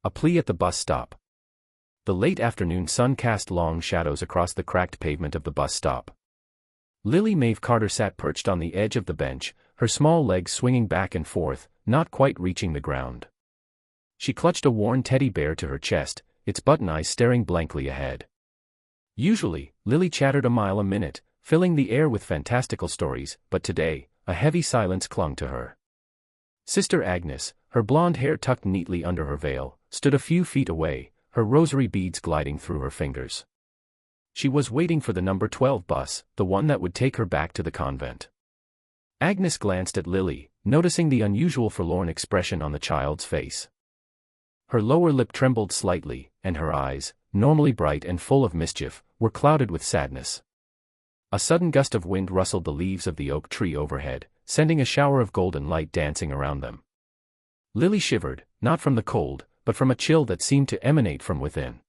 A plea at the bus stop. The late afternoon sun cast long shadows across the cracked pavement of the bus stop. Lily Maeve Carter sat perched on the edge of the bench, her small legs swinging back and forth, not quite reaching the ground. She clutched a worn teddy bear to her chest, its button eyes staring blankly ahead. Usually, Lily chattered a mile a minute, filling the air with fantastical stories, but today, a heavy silence clung to her. Sister Agnes, her blonde hair tucked neatly under her veil, stood a few feet away, her rosary beads gliding through her fingers. She was waiting for the number 12 bus, the one that would take her back to the convent. Agnes glanced at Lily, noticing the unusual forlorn expression on the child's face. Her lower lip trembled slightly, and her eyes, normally bright and full of mischief, were clouded with sadness. A sudden gust of wind rustled the leaves of the oak tree overhead, sending a shower of golden light dancing around them. Lily shivered, not from the cold, but from a chill that seemed to emanate from within.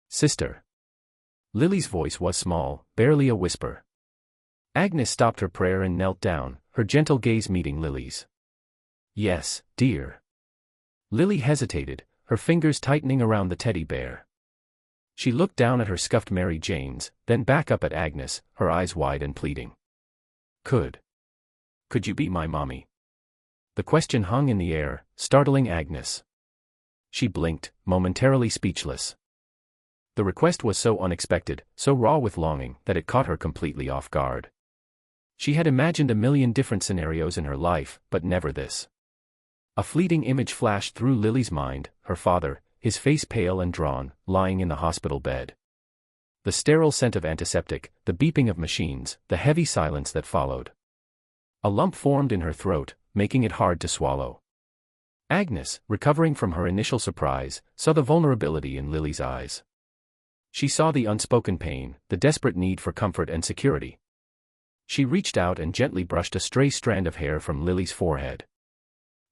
"Sister." Lily's voice was small, barely a whisper. Agnes stopped her prayer and knelt down, her gentle gaze meeting Lily's. "Yes, dear." Lily hesitated, her fingers tightening around the teddy bear. She looked down at her scuffed Mary Janes, then back up at Agnes, her eyes wide and pleading. Could you be my mommy?" The question hung in the air, startling Agnes. She blinked, momentarily speechless. The request was so unexpected, so raw with longing, that it caught her completely off guard. She had imagined a million different scenarios in her life, but never this. A fleeting image flashed through Lily's mind, her father, his face pale and drawn, lying in the hospital bed. The sterile scent of antiseptic, the beeping of machines, the heavy silence that followed. A lump formed in her throat, making it hard to swallow. Agnes, recovering from her initial surprise, saw the vulnerability in Lily's eyes. She saw the unspoken pain, the desperate need for comfort and security. She reached out and gently brushed a stray strand of hair from Lily's forehead.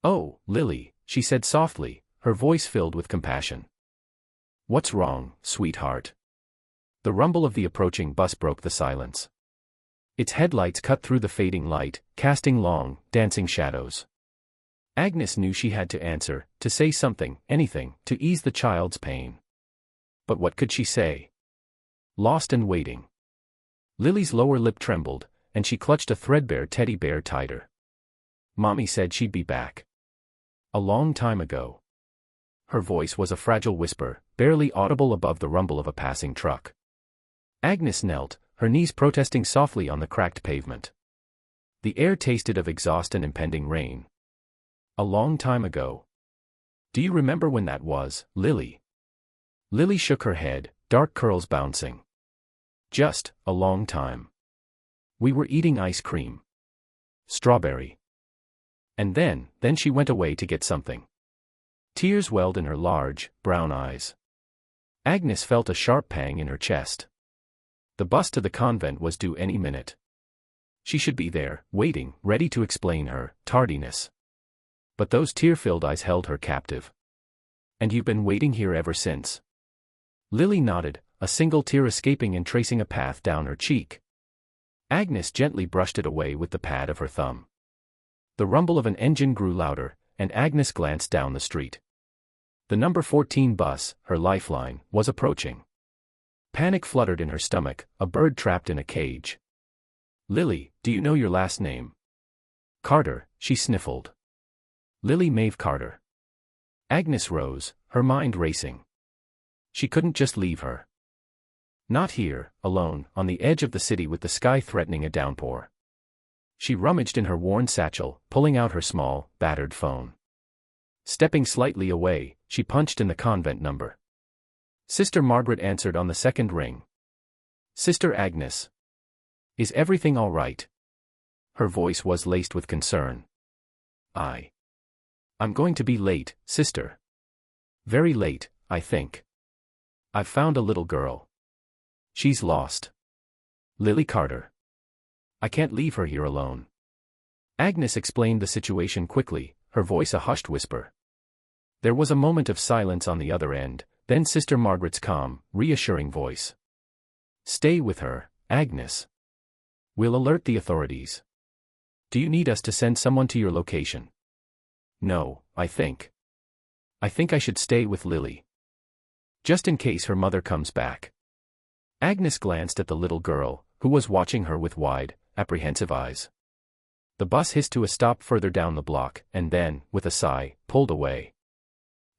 "Oh, Lily," she said softly, her voice filled with compassion. "What's wrong, sweetheart?" The rumble of the approaching bus broke the silence. Its headlights cut through the fading light, casting long, dancing shadows. Agnes knew she had to answer, to say something, anything, to ease the child's pain. But what could she say? Lost and waiting. Lily's lower lip trembled, and she clutched a threadbare teddy bear tighter. "Mommy said she'd be back. A long time ago." Her voice was a fragile whisper, barely audible above the rumble of a passing truck. Agnes knelt, her knees protesting softly on the cracked pavement. The air tasted of exhaust and impending rain. "A long time ago. Do you remember when that was, Lily?" Lily shook her head, dark curls bouncing. "Just, a long time. We were eating ice cream. Strawberry. And then she went away to get something." Tears welled in her large, brown eyes. Agnes felt a sharp pang in her chest. The bus to the convent was due any minute. She should be there, waiting, ready to explain her tardiness. But those tear-filled eyes held her captive. "And you've been waiting here ever since?" Lily nodded, a single tear escaping and tracing a path down her cheek. Agnes gently brushed it away with the pad of her thumb. The rumble of an engine grew louder, and Agnes glanced down the street. The number 14 bus, her lifeline, was approaching. Panic fluttered in her stomach, a bird trapped in a cage. "Lily, do you know your last name?" "Carter," she sniffled. "Lily Maeve Carter." Agnes rose, her mind racing. She couldn't just leave her. Not here, alone, on the edge of the city with the sky threatening a downpour. She rummaged in her worn satchel, pulling out her small, battered phone. Stepping slightly away, she punched in the convent number. Sister Margaret answered on the second ring. "Sister Agnes. Is everything all right?" Her voice was laced with concern. I'm going to be late, sister. Very late, I think. I've found a little girl. She's lost. Lily Carter. I can't leave her here alone." Agnes explained the situation quickly, her voice a hushed whisper. There was a moment of silence on the other end, then Sister Margaret's calm, reassuring voice. "Stay with her, Agnes. We'll alert the authorities. Do you need us to send someone to your location?" "No, I think I think I should stay with Lily. Just in case her mother comes back. Agnes glanced at the little girl, who was watching her with wide, apprehensive eyes. The bus hissed to a stop further down the block, and then, with a sigh, pulled away.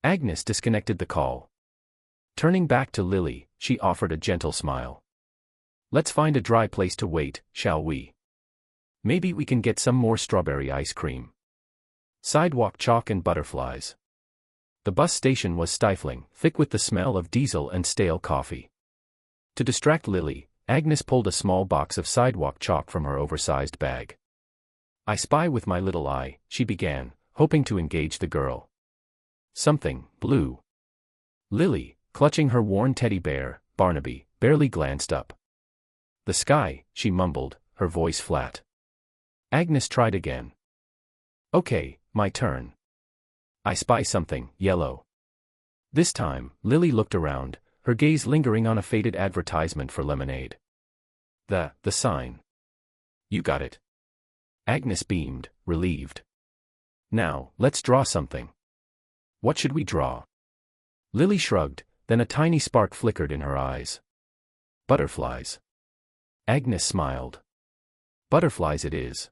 Agnes disconnected the call. Turning back to Lily, she offered a gentle smile. Let's find a dry place to wait, shall we? Maybe we can get some more strawberry ice cream. Sidewalk chalk and butterflies. The bus station was stifling, thick with the smell of diesel and stale coffee. To distract Lily, Agnes pulled a small box of sidewalk chalk from her oversized bag. I spy with my little eye, she began, hoping to engage the girl. Something, blue. Lily, clutching her worn teddy bear, Barnaby, barely glanced up. The sky, she mumbled, her voice flat. Agnes tried again. Okay, my turn. I spy something, yellow. This time, Lily looked around, her gaze lingering on a faded advertisement for lemonade. The sign. You got it. Agnes beamed, relieved. Now, let's draw something. What should we draw? Lily shrugged, then a tiny spark flickered in her eyes. Butterflies. Agnes smiled. Butterflies it is.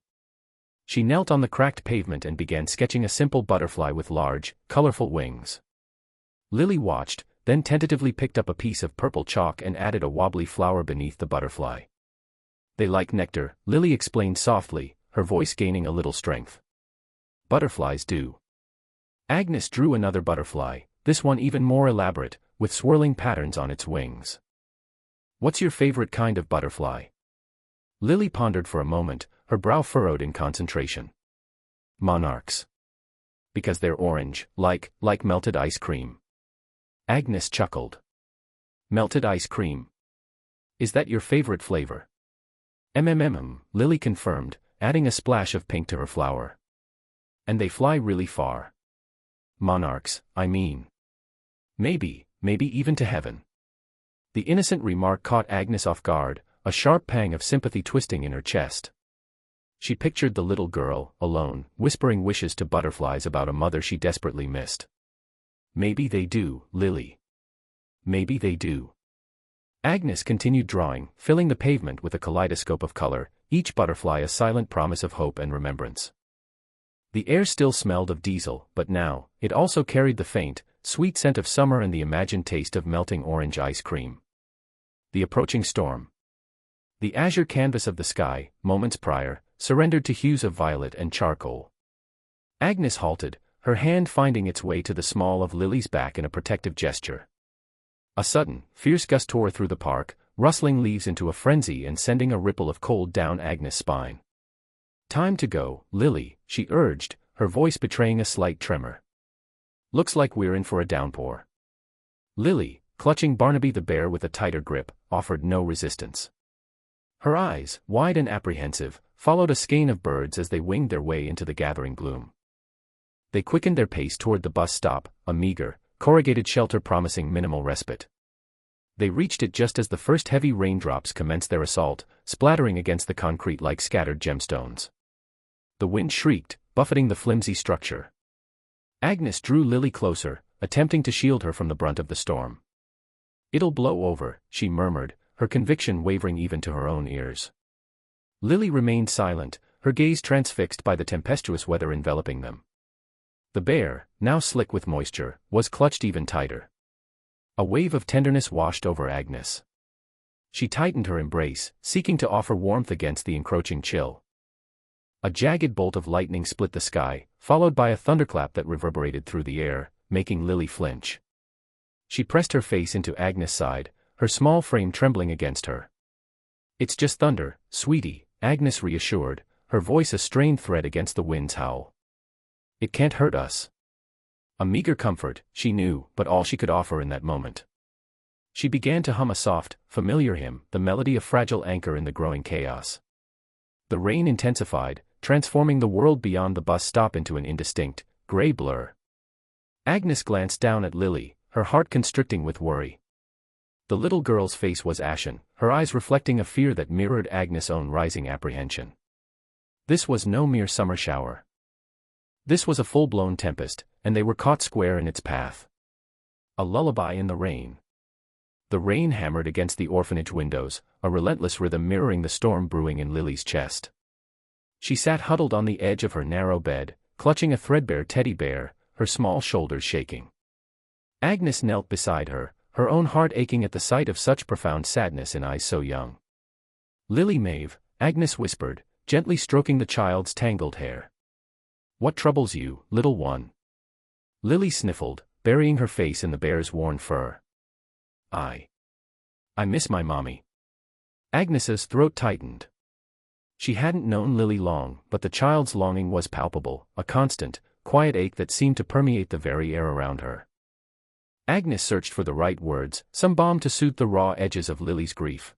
She knelt on the cracked pavement and began sketching a simple butterfly with large, colorful wings. Lily watched, then tentatively picked up a piece of purple chalk and added a wobbly flower beneath the butterfly. They like nectar, Lily explained softly, her voice gaining a little strength. Butterflies do. Agnes drew another butterfly, this one even more elaborate, with swirling patterns on its wings. What's your favorite kind of butterfly? Lily pondered for a moment, her brow furrowed in concentration. Monarchs. Because they're orange, like melted ice cream. Agnes chuckled. Melted ice cream. Is that your favorite flavor? Lily confirmed, adding a splash of pink to her flower. And they fly really far. Monarchs, I mean. Maybe even to heaven. The innocent remark caught Agnes off guard, a sharp pang of sympathy twisting in her chest. She pictured the little girl, alone, whispering wishes to butterflies about a mother she desperately missed. Maybe they do, Lily. Maybe they do. Agnes continued drawing, filling the pavement with a kaleidoscope of color, each butterfly a silent promise of hope and remembrance. The air still smelled of diesel, but now, it also carried the faint, sweet scent of summer and the imagined taste of melting orange ice cream. The approaching storm. The azure canvas of the sky, moments prior, surrendered to hues of violet and charcoal. Agnes halted, her hand finding its way to the small of Lily's back in a protective gesture. A sudden, fierce gust tore through the park, rustling leaves into a frenzy and sending a ripple of cold down Agnes' spine. Time to go, Lily, she urged, her voice betraying a slight tremor. Looks like we're in for a downpour. Lily, clutching Barnaby the bear with a tighter grip, offered no resistance. Her eyes, wide and apprehensive, followed a skein of birds as they winged their way into the gathering gloom. They quickened their pace toward the bus stop, a meager, corrugated shelter promising minimal respite. They reached it just as the first heavy raindrops commenced their assault, splattering against the concrete like scattered gemstones. The wind shrieked, buffeting the flimsy structure. Agnes drew Lily closer, attempting to shield her from the brunt of the storm. It'll blow over, she murmured, her conviction wavering even to her own ears. Lily remained silent, her gaze transfixed by the tempestuous weather enveloping them. The bear, now slick with moisture, was clutched even tighter. A wave of tenderness washed over Agnes. She tightened her embrace, seeking to offer warmth against the encroaching chill. A jagged bolt of lightning split the sky, followed by a thunderclap that reverberated through the air, making Lily flinch. She pressed her face into Agnes' side, her small frame trembling against her. It's just thunder, sweetie, Agnes reassured, her voice a strained thread against the wind's howl. It can't hurt us. A meager comfort, she knew, but all she could offer in that moment. She began to hum a soft, familiar hymn, the melody of fragile anchor in the growing chaos. The rain intensified, transforming the world beyond the bus stop into an indistinct, gray blur. Agnes glanced down at Lily, her heart constricting with worry. The little girl's face was ashen, her eyes reflecting a fear that mirrored Agnes' own rising apprehension. This was no mere summer shower. This was a full-blown tempest, and they were caught square in its path. A lullaby in the rain. The rain hammered against the orphanage windows, a relentless rhythm mirroring the storm brewing in Lily's chest. She sat huddled on the edge of her narrow bed, clutching a threadbare teddy bear, her small shoulders shaking. Agnes knelt beside her, her own heart aching at the sight of such profound sadness in eyes so young. "Lily Maeve," Agnes whispered, gently stroking the child's tangled hair. "What troubles you, little one?" Lily sniffled, burying her face in the bear's worn fur. I miss my mommy." Agnes's throat tightened. She hadn't known Lily long, but the child's longing was palpable, a constant, quiet ache that seemed to permeate the very air around her. Agnes searched for the right words, some balm to soothe the raw edges of Lily's grief.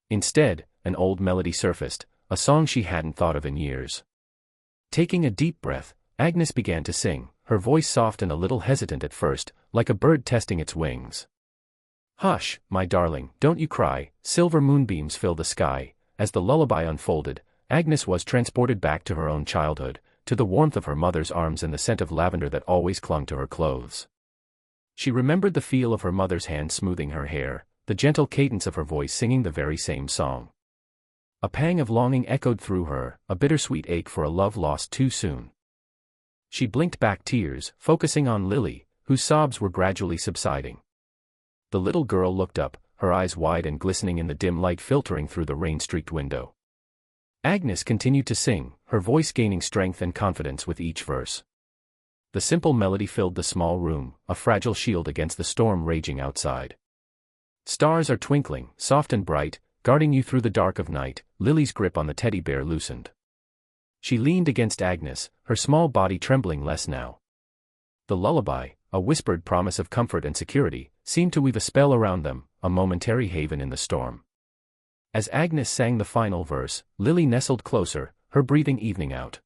Instead, an old melody surfaced, a song she hadn't thought of in years. Taking a deep breath, Agnes began to sing, her voice soft and a little hesitant at first, like a bird testing its wings. "Hush, my darling, don't you cry," silver moonbeams filled the sky. As the lullaby unfolded, Agnes was transported back to her own childhood, to the warmth of her mother's arms and the scent of lavender that always clung to her clothes. She remembered the feel of her mother's hand smoothing her hair, the gentle cadence of her voice singing the very same song. A pang of longing echoed through her, a bittersweet ache for a love lost too soon. She blinked back tears, focusing on Lily, whose sobs were gradually subsiding. The little girl looked up, her eyes wide and glistening in the dim light filtering through the rain-streaked window. Agnes continued to sing, her voice gaining strength and confidence with each verse. The simple melody filled the small room, a fragile shield against the storm raging outside. "Stars are twinkling, soft and bright, guarding you through the dark of night." Lily's grip on the teddy bear loosened. She leaned against Agnes, her small body trembling less now. The lullaby, a whispered promise of comfort and security, seemed to weave a spell around them, a momentary haven in the storm. As Agnes sang the final verse, Lily nestled closer, her breathing evening out.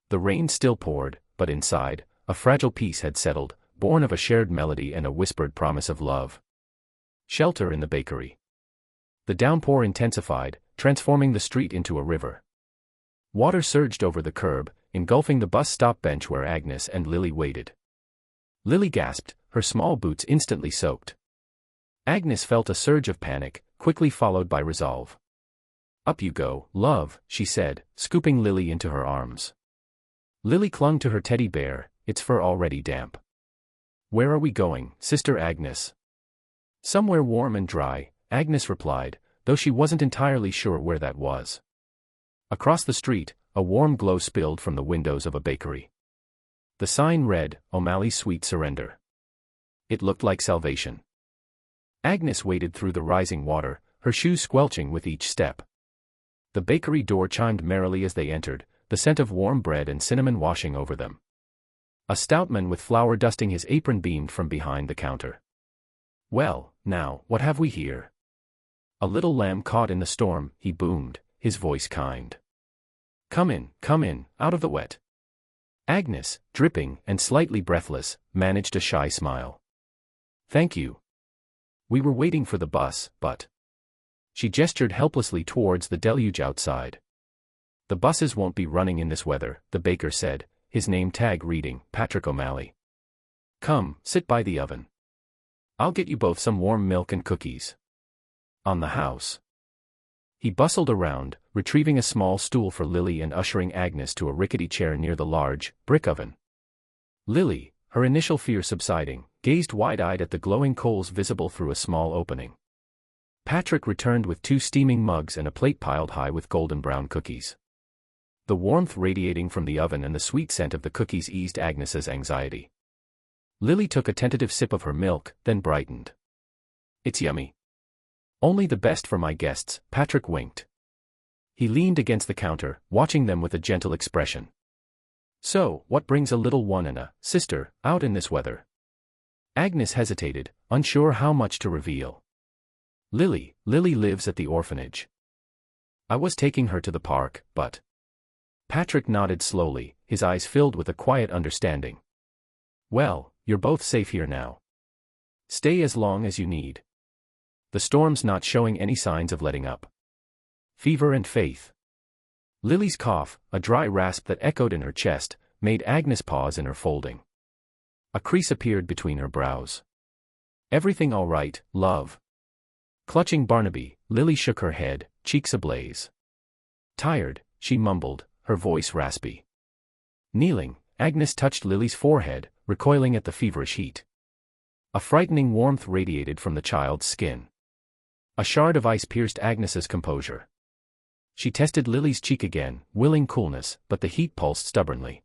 The rain still poured, but inside, a fragile peace had settled, born of a shared melody and a whispered promise of love. Shelter in the bakery. The downpour intensified, transforming the street into a river. Water surged over the curb, engulfing the bus stop bench where Agnes and Lily waited. Lily gasped, her small boots instantly soaked. Agnes felt a surge of panic, quickly followed by resolve. "Up you go, love," she said, scooping Lily into her arms. Lily clung to her teddy bear, its fur already damp. "Where are we going, Sister Agnes?" "Somewhere warm and dry," Agnes replied, though she wasn't entirely sure where that was. Across the street, a warm glow spilled from the windows of a bakery. The sign read, "O'Malley's Sweet Surrender." It looked like salvation. Agnes waded through the rising water, her shoes squelching with each step. The bakery door chimed merrily as they entered, the scent of warm bread and cinnamon washing over them. A stout man with flour dusting his apron beamed from behind the counter. "Well, now, what have we here?" "A little lamb caught in the storm," he boomed, his voice kind. Come in, out of the wet." Agnes, dripping and slightly breathless, managed a shy smile. "Thank you. We were waiting for the bus, but..." She gestured helplessly towards the deluge outside. "The buses won't be running in this weather," the baker said, his name tag reading, Patrick O'Malley. "Come, sit by the oven. I'll get you both some warm milk and cookies." "On the house." He bustled around, retrieving a small stool for Lily and ushering Agnes to a rickety chair near the large, brick oven. Lily, her initial fear subsiding, gazed wide-eyed at the glowing coals visible through a small opening. Patrick returned with 2 steaming mugs and a plate piled high with golden brown cookies. The warmth radiating from the oven and the sweet scent of the cookies eased Agnes's anxiety. Lily took a tentative sip of her milk, then brightened. "It's yummy. Only the best for my guests," Patrick winked. He leaned against the counter, watching them with a gentle expression. "So, what brings a little one and a sister out in this weather?" Agnes hesitated, unsure how much to reveal. Lily lives at the orphanage. I was taking her to the park, but..." Patrick nodded slowly, his eyes filled with a quiet understanding. "Well, you're both safe here now. Stay as long as you need. The storm's not showing any signs of letting up." Fever and faith. Lily's cough, a dry rasp that echoed in her chest, made Agnes pause in her folding. A crease appeared between her brows. "Everything all right, love?" Clutching Barnaby, Lily shook her head, cheeks ablaze. "Tired," she mumbled, her voice raspy. Kneeling, Agnes touched Lily's forehead, recoiling at the feverish heat. A frightening warmth radiated from the child's skin. A shard of ice pierced Agnes's composure. She tested Lily's cheek again, willing coolness, but the heat pulsed stubbornly.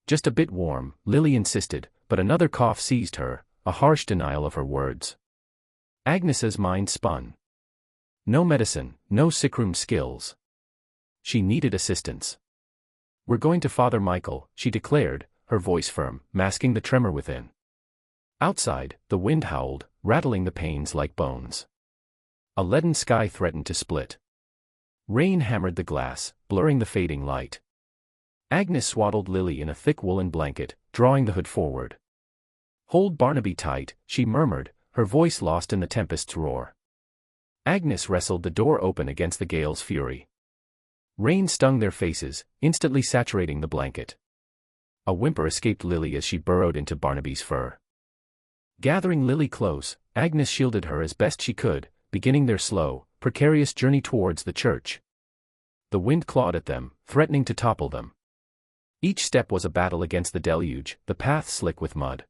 "Just a bit warm," Lily insisted, but another cough seized her, a harsh denial of her words. Agnes's mind spun. No medicine, no sickroom skills. She needed assistance. "We're going to Father Michael," she declared, her voice firm, masking the tremor within. Outside, the wind howled, rattling the panes like bones. A leaden sky threatened to split. Rain hammered the glass, blurring the fading light. Agnes swaddled Lily in a thick woolen blanket, drawing the hood forward. "Hold Barnaby tight," she murmured, her voice lost in the tempest's roar. Agnes wrestled the door open against the gale's fury. Rain stung their faces, instantly saturating the blanket. A whimper escaped Lily as she burrowed into Barnaby's fur. Gathering Lily close, Agnes shielded her as best she could, beginning their slow, precarious journey towards the church. The wind clawed at them, threatening to topple them. Each step was a battle against the deluge, the path slick with mud.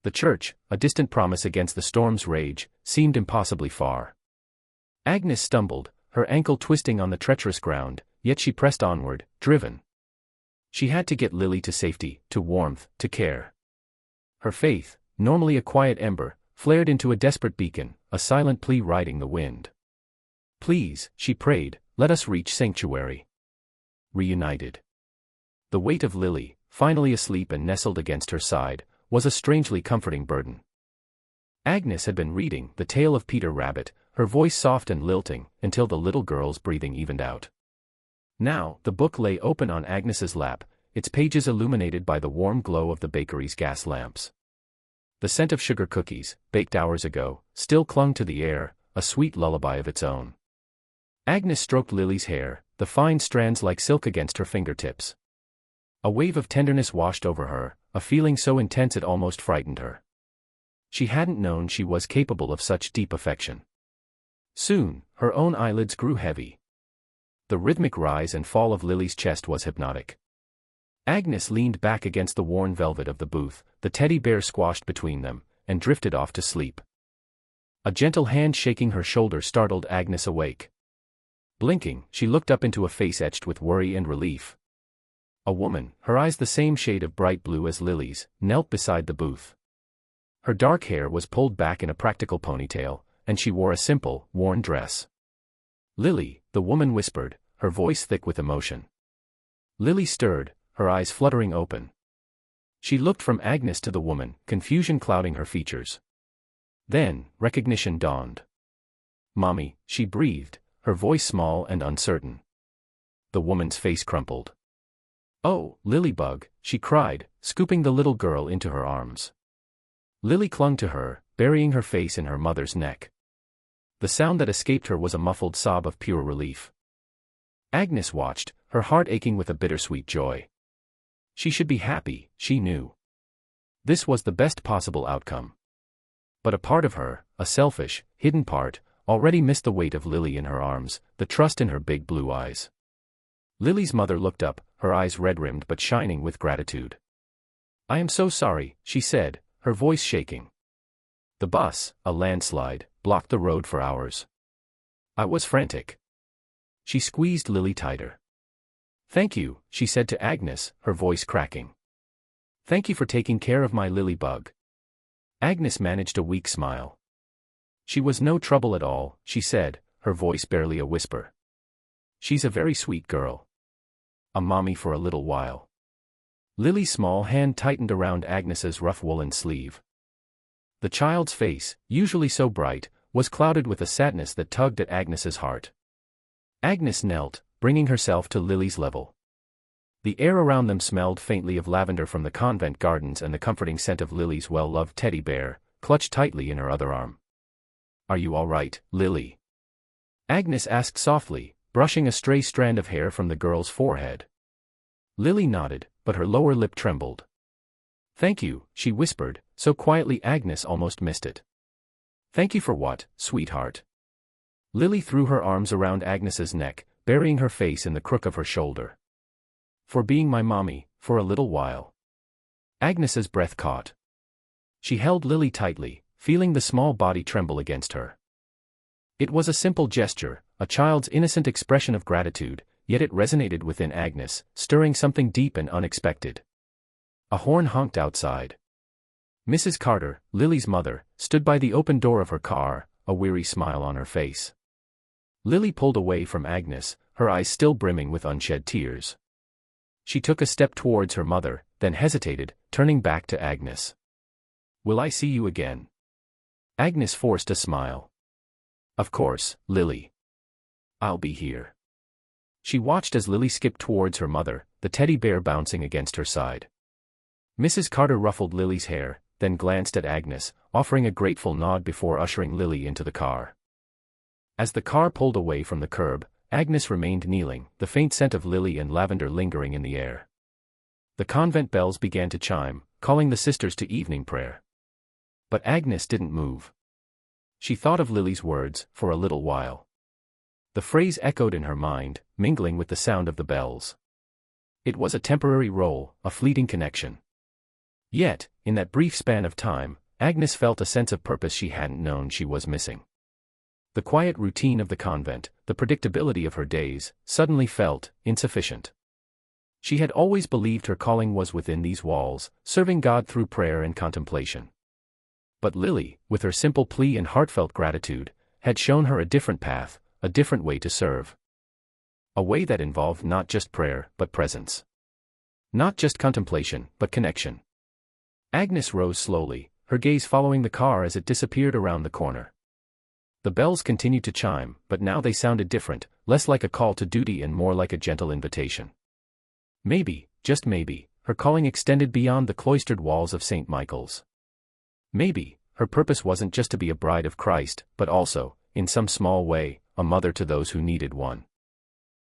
The church, a distant promise against the storm's rage, seemed impossibly far. Agnes stumbled, her ankle twisting on the treacherous ground, yet she pressed onward, driven. She had to get Lily to safety, to warmth, to care. Her faith, normally a quiet ember, flared into a desperate beacon, a silent plea riding the wind. "Please," she prayed, "let us reach sanctuary." Reunited. The weight of Lily, finally asleep and nestled against her side, was a strangely comforting burden. Agnes had been reading The Tale of Peter Rabbit, her voice soft and lilting, until the little girl's breathing evened out. Now, the book lay open on Agnes's lap, its pages illuminated by the warm glow of the bakery's gas lamps. The scent of sugar cookies, baked hours ago, still clung to the air, a sweet lullaby of its own. Agnes stroked Lily's hair, the fine strands like silk against her fingertips. A wave of tenderness washed over her, a feeling so intense it almost frightened her. She hadn't known she was capable of such deep affection. Soon, her own eyelids grew heavy. The rhythmic rise and fall of Lily's chest was hypnotic. Agnes leaned back against the worn velvet of the booth, the teddy bear squashed between them, and drifted off to sleep. A gentle hand shaking her shoulder startled Agnes awake. Blinking, she looked up into a face etched with worry and relief. A woman, her eyes the same shade of bright blue as Lily's, knelt beside the booth. Her dark hair was pulled back in a practical ponytail, and she wore a simple, worn dress. "Lily," the woman whispered, her voice thick with emotion. Lily stirred, her eyes fluttering open. She looked from Agnes to the woman, confusion clouding her features. Then, recognition dawned. "Mommy," she breathed, her voice small and uncertain. The woman's face crumpled. "Oh, Lilybug," she cried, scooping the little girl into her arms. Lily clung to her, burying her face in her mother's neck. The sound that escaped her was a muffled sob of pure relief. Agnes watched, her heart aching with a bittersweet joy. She should be happy, she knew. This was the best possible outcome. But a part of her, a selfish, hidden part, already missed the weight of Lily in her arms, the trust in her big blue eyes. Lily's mother looked up, her eyes red-rimmed but shining with gratitude. "I am so sorry," she said, her voice shaking. The bus, a landslide, blocked the road for hours. I was frantic. She squeezed Lily tighter. "Thank you," she said to Agnes, her voice cracking. "Thank you for taking care of my Lilybug." Agnes managed a weak smile. "She was no trouble at all," she said, her voice barely a whisper. "She's a very sweet girl. A mommy for a little while." Lily's small hand tightened around Agnes's rough woolen sleeve. The child's face, usually so bright, was clouded with a sadness that tugged at Agnes's heart. Agnes knelt, bringing herself to Lily's level. The air around them smelled faintly of lavender from the convent gardens and the comforting scent of Lily's well-loved teddy bear, clutched tightly in her other arm. "Are you all right, Lily?" Agnes asked softly, brushing a stray strand of hair from the girl's forehead. Lily nodded, but her lower lip trembled. "Thank you," she whispered, so quietly Agnes almost missed it. "Thank you for what, sweetheart?" Lily threw her arms around Agnes's neck, burying her face in the crook of her shoulder. "For being my mommy, for a little while." Agnes's breath caught. She held Lily tightly, feeling the small body tremble against her. It was a simple gesture, a child's innocent expression of gratitude, yet it resonated within Agnes, stirring something deep and unexpected. A horn honked outside. Mrs. Carter, Lily's mother, stood by the open door of her car, a weary smile on her face. Lily pulled away from Agnes, her eyes still brimming with unshed tears. She took a step towards her mother, then hesitated, turning back to Agnes. "Will I see you again?" Agnes forced a smile. "Of course, Lily. I'll be here." She watched as Lily skipped towards her mother, the teddy bear bouncing against her side. Mrs. Carter ruffled Lily's hair, then glanced at Agnes, offering a grateful nod before ushering Lily into the car. As the car pulled away from the curb, Agnes remained kneeling, the faint scent of lily and lavender lingering in the air. The convent bells began to chime, calling the sisters to evening prayer. But Agnes didn't move. She thought of Lily's words, for a little while. The phrase echoed in her mind, mingling with the sound of the bells. It was a temporary role, a fleeting connection. Yet, in that brief span of time, Agnes felt a sense of purpose she hadn't known she was missing. The quiet routine of the convent, the predictability of her days, suddenly felt insufficient. She had always believed her calling was within these walls, serving God through prayer and contemplation. But Lily, with her simple plea and heartfelt gratitude, had shown her a different path, a different way to serve. A way that involved not just prayer, but presence. Not just contemplation, but connection. Agnes rose slowly, her gaze following the car as it disappeared around the corner. The bells continued to chime, but now they sounded different, less like a call to duty and more like a gentle invitation. Maybe, just maybe, her calling extended beyond the cloistered walls of St. Michael's. Maybe, her purpose wasn't just to be a bride of Christ, but also, in some small way, a mother to those who needed one.